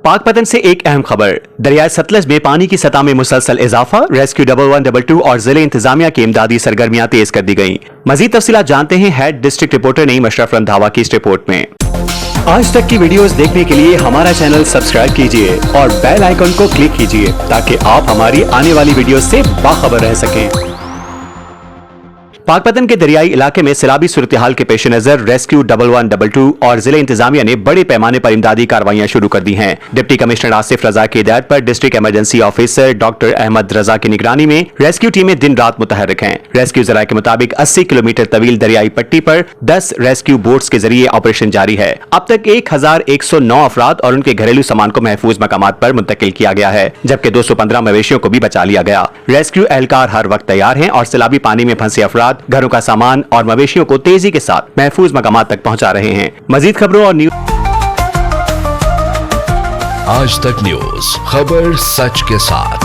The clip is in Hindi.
पाकपतन से एक अहम खबर। दरियाए सतलज में पानी की सतह में मुसलसल इजाफा, रेस्क्यू 1112 और जिले इंतजामिया की इमदादी सरगर्मियां तेज कर दी गयी। मजीद तफसीलात जानते हैं head district reporter Naeem Ashraf Randhawa की इस रिपोर्ट में। आज तक की वीडियोस देखने के लिए हमारा चैनल सब्सक्राइब कीजिए और बेल आइकन को क्लिक कीजिए ताकि आप हमारी आने वाली वीडियो से बाखबर रह सकें। पाकपतन के दरियाई इलाके में सैलाबी सूरत हाल के पेश नजर रेस्क्यू 1122 और जिले इंतजामिया ने बड़े पैमाने पर इमदादी कार्रवाइयां शुरू कर दी हैं। डिप्टी कमिश्नर आसिफ रजा की हिदायत पर district emergency officer doctor Ahmad Raza की निगरानी में रेस्क्यू टीमें दिन रात मुतहर्रिक हैं। रेस्क्यू जराये के मुताबिक 80 किलोमीटर तवील दरियाई पट्टी पर 10 रेस्क्यू बोट्स के जरिए ऑपरेशन जारी है। अब तक 1109 अफराद और उनके घरेलू सामान को महफूज मकामात पर मुंतकिल किया गया है, जबकि 215 मवेशियों को भी बचा लिया गया। रेस्क्यू एहलकार हर वक्त तैयार हैं और सैलाबी पानी में फंसे अफराद, घरों का सामान और मवेशियों को तेजी के साथ महफूज मकामात तक पहुंचा रहे हैं। मजीद खबरों और न्यूज आज तक न्यूज, खबर सच के साथ।